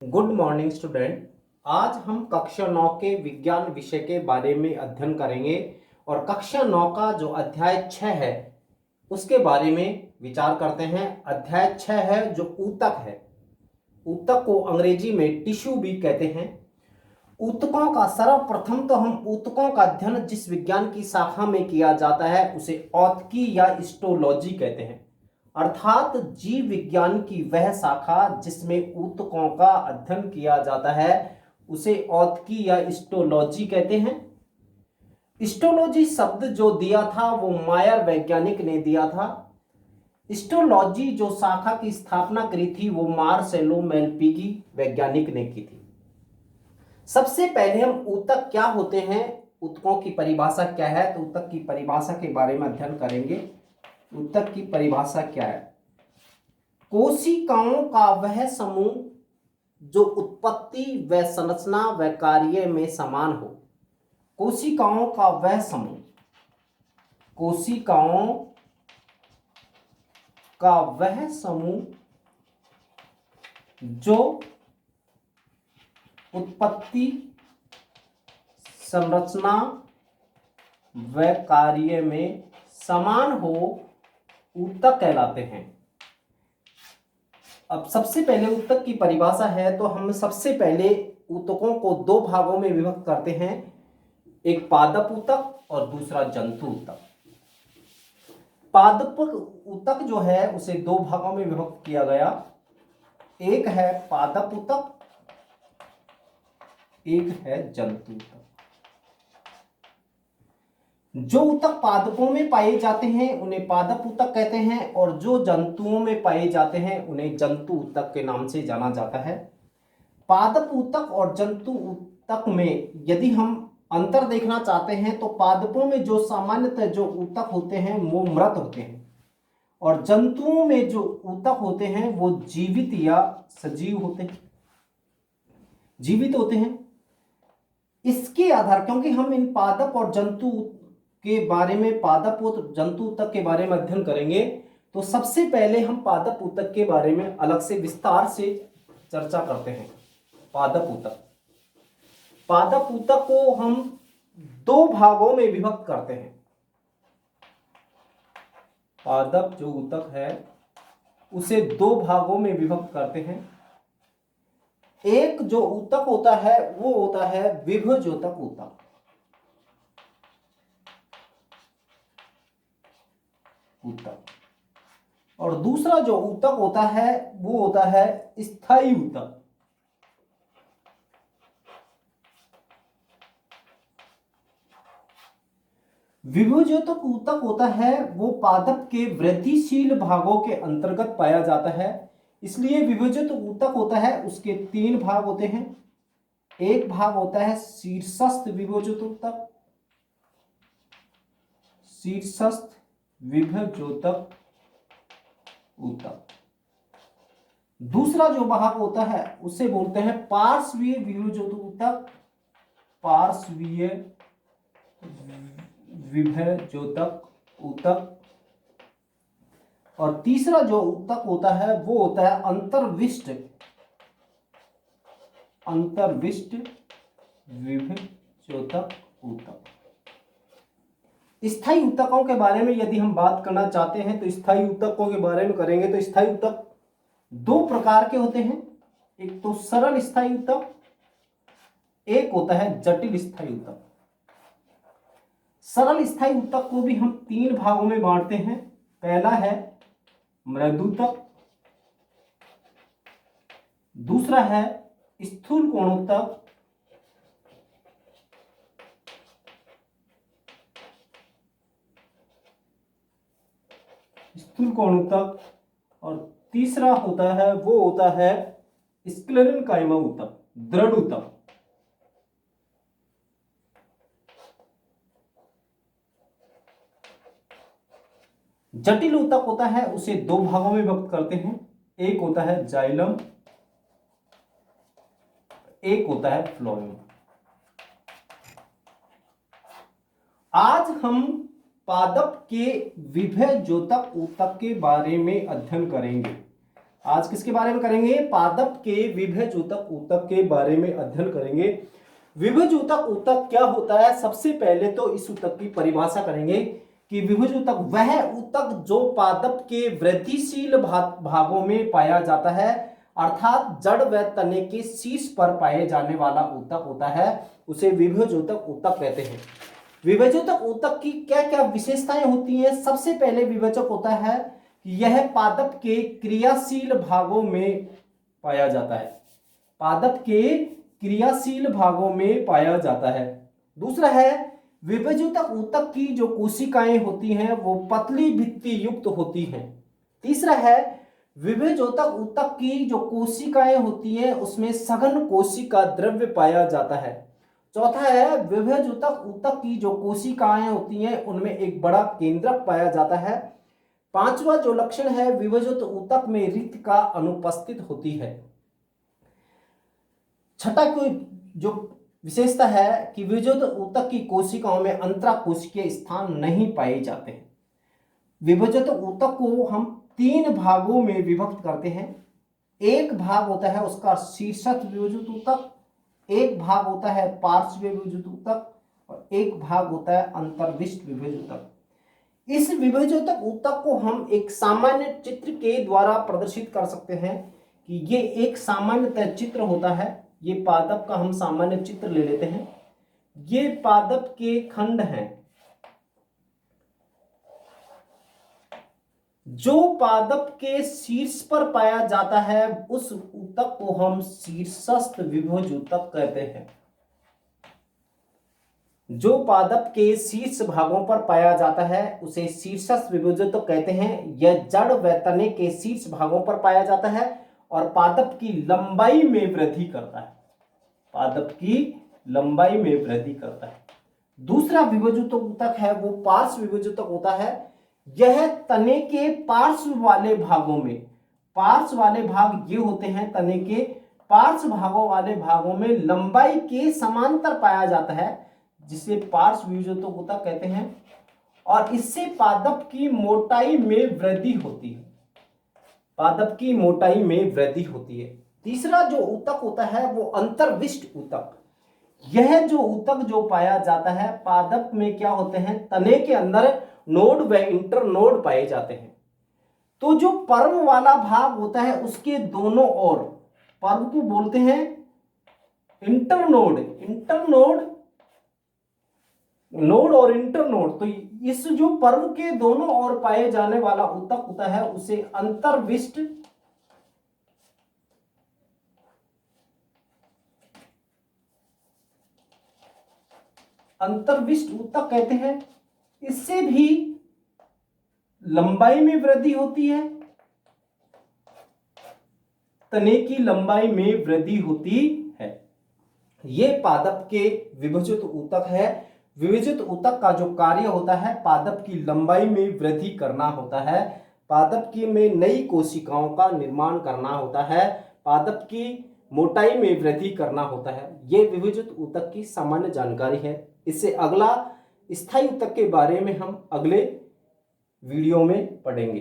Good morning student. आज हम कक्षा 9 के विज्ञान विषय के बारे में अध्ययन करेंगे और कक्षा 9 का जो अध्याय 6 है उसके बारे में विचार करते हैं। अध्याय 6 है जो ऊतक है। ऊतक को अंग्रेजी में टिश्यू भी कहते हैं। ऊतकों का सर्वप्रथम तो हम ऊतकों का अध्ययन जिस विज्ञान की शाखा में किया जाता है उसे औतकी या हिस्टोलॉजी कहते हैं, अर्थात जीव विज्ञान की वह शाखा जिसमें ऊतकों का अध्ययन किया जाता है उसे औतकी या हिस्टोलॉजी कहते हैं। हिस्टोलॉजी शब्द जो दिया था वो मायर वैज्ञानिक ने दिया था। हिस्टोलॉजी जो शाखा की स्थापना करी थी वो मार्सेलो मेलपिगी वैज्ञानिक ने की थी। सबसे पहले हम ऊतक क्या होते हैं, ऊतकों की परिभाषा क्या है, तो ऊतक की परिभाषा के बारे में अध्ययन करेंगे। ऊतक की परिभाषा क्या है? कोशिकाओं का वह समूह जो उत्पत्ति व संरचना व कार्य में समान हो। कोशिकाओं का वह समूह, कोशिकाओं का वह समूह जो उत्पत्ति, संरचना व कार्य में समान हो, ऊतक कहलाते हैं। अब सबसे पहले ऊतक की परिभाषा है तो हम सबसे पहले ऊतकों को दो भागों में विभक्त करते हैं, एक पादप ऊतक और दूसरा जंतु ऊतक। पादप ऊतक जो है उसे दो भागों में विभक्त किया गया, एक है पादप ऊतक, एक है जंतु ऊतक। जो ऊतक पादपों में पाए जाते हैं उन्हें पादप ऊतक कहते हैं और जो जंतुओं में पाए जाते हैं उन्हें जंतु ऊतक के नाम से जाना जाता है। पादप ऊतक और जंतु ऊतक में यदि हम अंतर देखना चाहते हैं तो पादपों में जो सामान्यतः जो ऊतक होते हैं वो मृत होते हैं और जंतुओं में जो ऊतक होते हैं वो जीवित या सजीव होते हैं, जीवित होते हैं। इसके आधार, क्योंकि हम इन पादप और जंतु के बारे में, पादप और जंतु ऊतक के बारे में अध्ययन करेंगे, तो सबसे पहले हम पादप ऊतक के बारे में अलग से विस्तार से चर्चा करते हैं। पादप ऊतक, पादप ऊतक को हम दो भागों में विभक्त करते हैं। पादप जो ऊतक है उसे दो भागों में विभक्त करते हैं। एक जो ऊतक होता है वो होता है विभजोतक ऊतक, और दूसरा जो ऊतक होता है वो होता है स्थायी ऊतक। विभजोतक ऊतक होता है वो पादप के वृद्धिशील भागों के अंतर्गत पाया जाता है, इसलिए विभजित ऊतक होता है उसके तीन भाग होते हैं। एक भाग होता है शीर्षस्थ विभजित ऊतक, शीर्षस्थ विभजोतक ऊतक। दूसरा जो भाग होता है उसे बोलते हैं पार्श्वीय विभजोतक ऊतक, पार्श्वीय विभजोतक ऊतक। और तीसरा जो ऊतक होता है वो होता है अंतर्विष्ट, अंतर्विष्ट विभजोतक ऊतक। स्थायी ऊतकों के बारे में यदि हम बात करना चाहते हैं तो स्थायी ऊतकों के बारे में करेंगे तो स्थायी ऊतक दो प्रकार के होते हैं, एक तो सरल स्थायी ऊतक, एक होता है जटिल स्थायी ऊतक। सरल स्थायी ऊतक को भी हम तीन भागों में बांटते हैं। पहला है मृदूतक, दूसरा है स्थूल कोणोत्तक, स्थूल कोणोत्तक, और तीसरा होता है वो होता है स्क्लेरेनकाइमा ऊतक, दृढ़ ऊतक। जटिल ऊतक होता है उसे दो भागों में विभक्त करते हैं, एक होता है जाइलम, एक होता है फ्लोएम। आज हम पादप के विभजोतक ऊतक के बारे में अध्ययन करेंगे। आज किसके बारे में करेंगे? पादप के विभज ऊतक ऊतक के बारे में अध्ययन करेंगे। विभज ऊतक ऊतक क्या होता है? सबसे पहले तो इस ऊतक की परिभाषा करेंगे कि विभज ऊतक वह ऊतक जो पादप के वृद्धिशील भागों में पाया जाता है, अर्थात जड़ व तने के शीर्ष पर पाए जाने वाला ऊतक होता है, उसे विभज ऊतक ऊतक कहते हैं। विभजोतक ऊतक की क्या क्या विशेषताएं होती हैं? सबसे पहले विभजक होता है कि यह पादप के क्रियाशील भागों में पाया जाता है। पादप के क्रियाशील भागों में पाया जाता है। दूसरा है विभजोतक ऊतक की जो कोशिकाएं होती हैं वो पतली भित्ति युक्त होती हैं। तीसरा है विभजोतक ऊतक की जो कोशिकाएं होती हैं उसमें सघन कोशिका द्रव्य पाया जाता है। चौथा है विभज ऊतक ऊतक की जो कोशिकाएं होती हैं उनमें एक बड़ा केंद्रक पाया जाता है। पांचवा जो लक्षण है विभजित ऊतक में रिक्त का अनुपस्थित होती है। छठा कोई जो विशेषता है कि विभजित ऊतक की कोशिकाओं में अंतराकोशिकीय स्थान नहीं पाए जाते हैं। विभजित ऊतक को हम 3 भागों में विभक्त करते हैं। एक भाग होता है उसका शीर्षस्थ विभजित ऊतक, एक भाग होता है पार्श्व विभजित ऊतक और एक भाग होता है अंतर्विष्ट विभजित ऊतक। इस विभजित ऊतक को हम एक सामान्य चित्र के द्वारा प्रदर्शित कर सकते हैं कि ये एक सामान्यतः चित्र होता है। ये पादप का हम सामान्य चित्र ले लेते हैं। ये पादप के खंड हैं। जो पादप के शीर्ष पर पाया जाता है उस ऊतक को हम शीर्षस्थ विभज ऊतक कहते हैं। जो पादप के शीर्ष भागों पर पाया जाता है उसे शीर्षस्थ विभज ऊतक कहते हैं। यह जड़ व तने के शीर्ष भागों पर पाया जाता है और पादप की लंबाई में वृद्धि करता है। पादप की लंबाई में वृद्धि करता है। दूसरा विभजित ऊतक है वो पार्श्व विभजित होता है। यह तने के पार्श्व वाले भागों में, पार्श्व वाले भाग ये होते हैं तने के पार्श्व भागों वाले भागों में लंबाई के समांतर पाया जाता है, जिसे पार्श्व विभजित ऊतक कहते हैं और इससे पादप की मोटाई में वृद्धि होती है। पादप की मोटाई में वृद्धि होती है। तीसरा जो ऊतक होता है वो अंतर्विष्ट ऊतक। यह जो ऊतक जो पाया जाता है पादप में क्या होते हैं, तने के अंदर नोड व इंटरनोड पाए जाते हैं। तो जो पर्व वाला भाग होता है उसके दोनों ओर पर्व को बोलते हैं इंटरनोड। इंटरनोड, नोड और इंटरनोड, तो इस जो पर्व के दोनों ओर पाए जाने वाला ऊतक होता है उसे अंतर्विष्ट ऊतक कहते हैं। इससे भी लंबाई में वृद्धि होती है, तने की लंबाई में वृद्धि होती है। यह पादप के विभजित ऊतक है। विभजित ऊतक का जो कार्य होता है पादप की लंबाई में वृद्धि करना होता है, पादप की में नई कोशिकाओं का निर्माण करना होता है, पादप की मोटाई में वृद्धि करना होता है। यह विभजित ऊतक की सामान्य जानकारी है। इससे अगला स्थायी ऊतक के बारे में हम अगले वीडियो में पढ़ेंगे।